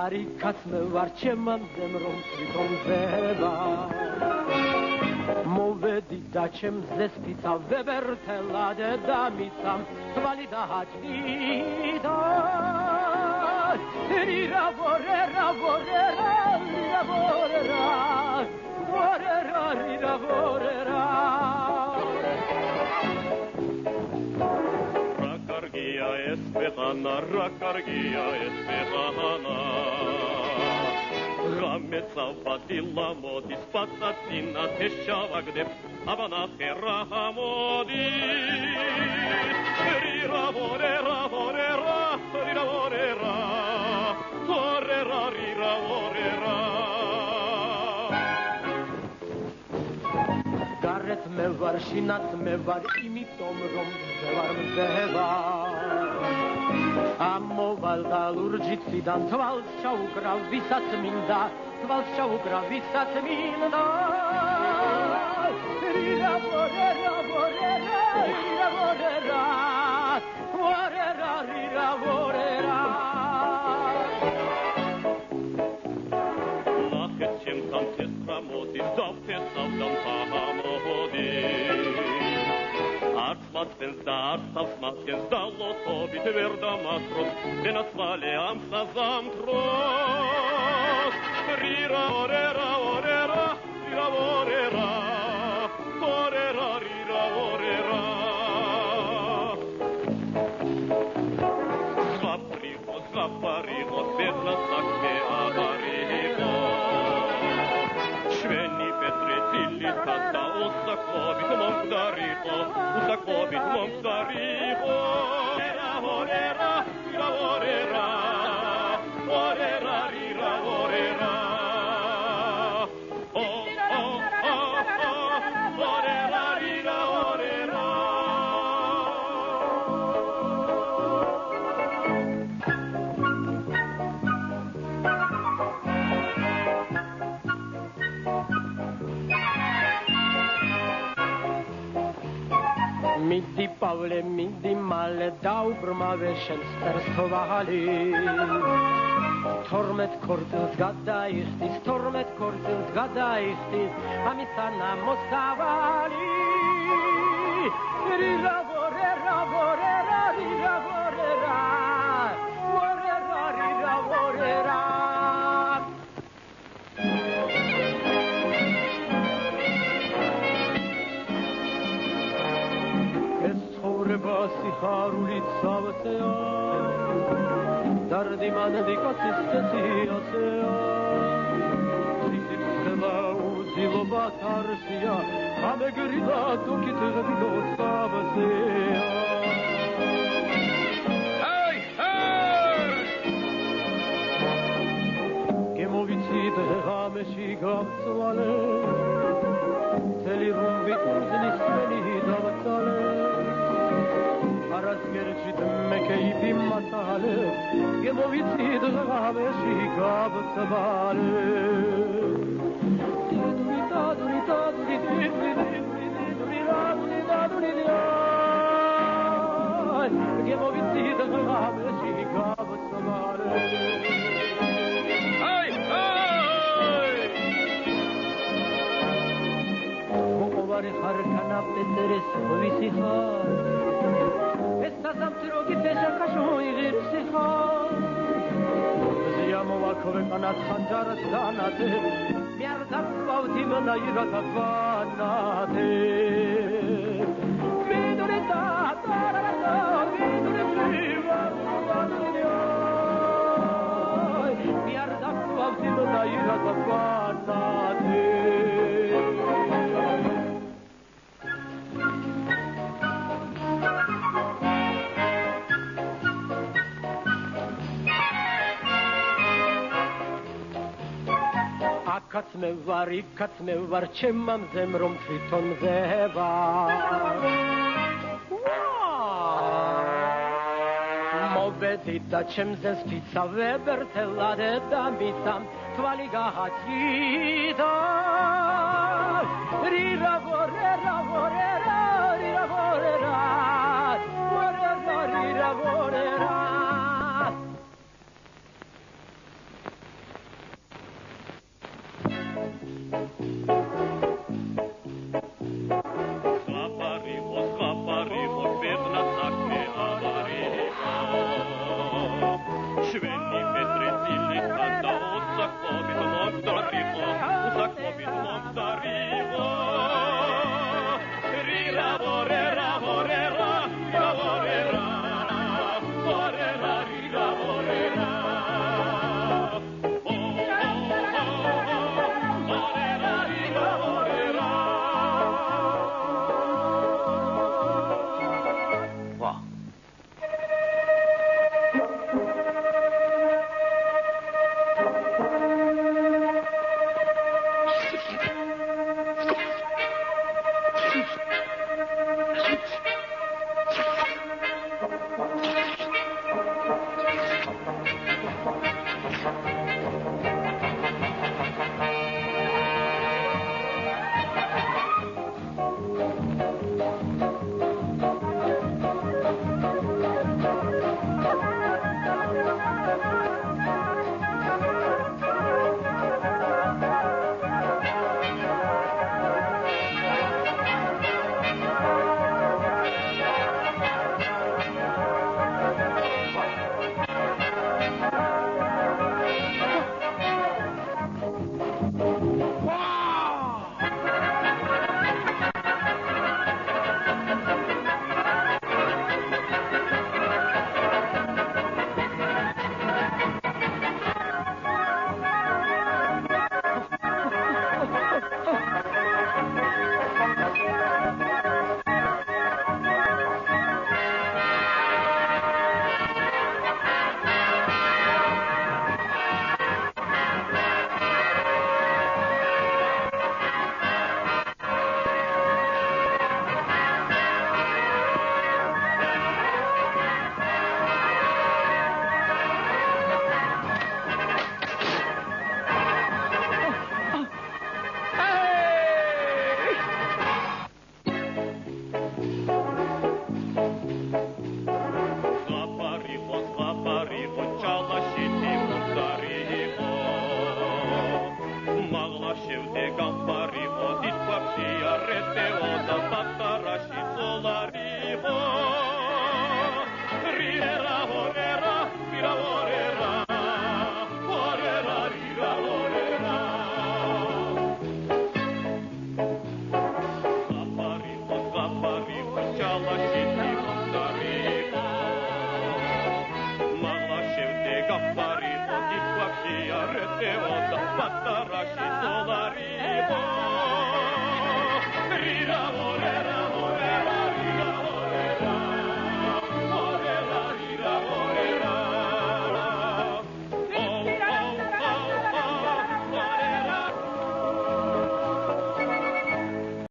ვარი კაცმე ვარ ჩემამდე რომ თვითონ ზება მოვედი და ჩემზე სპიცა ვებერთელად და მიცამ თვალი დააჭდიდა რირა ვორერა ვორერა რირა ვორერა ვორერა რირა ვორერა რაკარგია ეს ქვეყანა რაკარგია ეს ქვეყანა გამეცავადილა მოდის პატატინა შეშავაგდებს აბანახე რა მოდის რირა ვორერა ვორერა რირა ვორერა ვორერა რირა ვორერა გარეთ მე ვარ შინაც მე ვარ იმიტომ რომ ვარ მზევა ამოვალდა ლურჯიციდან თვალს ჩაუკრავ ვისაც მინდა თვალს ჩაუკრავ ვისაც მინდა რირა ვორერა ვორერა რირა ვორერა ვორერა რირა ვორერა ლახეთ ჩემთან თესრა მოდის დავთესავ დამთამოდის არც მათენს და არც თავს მათენს და ლოთობით ვერ დამასროს დენაცვალე ამ ხაზამქროს რირა ვორერა ვორერა რირა ვორერა ვორერა რირა ვორერა ზაფარიღო ზედლა საქმე აღარიღო ჩვენი პეტრე ძილითად და უსაქმობით მომხდარიყო უსაქმობით მომხდარიყო ვორერა რირა ვორერა ვორერა რირა ვორერა ვორერა რირა ვორერა მიდი პავლე მიდი მალე დაუბრმავე შენს წერს-თვალი 12 ქორწილს გადაიხდის 12 ქორწილს გადაიხდის ამისანა მოსავალი რირა ვორერა ვორერა რირა ვორერა ვორერა რირა ვორერა სიხარული ცავსეა დარდი მანდი კაცის წესიასეა სიცოცხლა უძილობა თარსია ამეგრილა თუკით ღბნო ცავსეა ჰეი ჰეი გემოვიცით ღამეში გამწვალე თელი რუმბი უზნის მენი დავწალე არასგერჩით მე კეიფი მასალე გემოვიცით ღამეში გავწვალე დუდრი დუდრი დუდრი დუდრი დუდრი დუდრი გემოვიცით ღამეში გავწვალე ჰეი ჰეი მოყავარი ხარ კანაპეტერეს ვისი ხარ Zamtrogi pesha kashoi girsikha Ziyamova kovekanat khanjarat danate Miardat vauti manayrat vanate Midure ta tarata midure priva Miardat vauti manayrat vanate კაცმე ვარ ჩემამდე რომ თვითონ მზევა მოვედი და ჩემზე სპიცა ვებერთელად და მიცამ თვალი გააჭიდა რირა ვორერა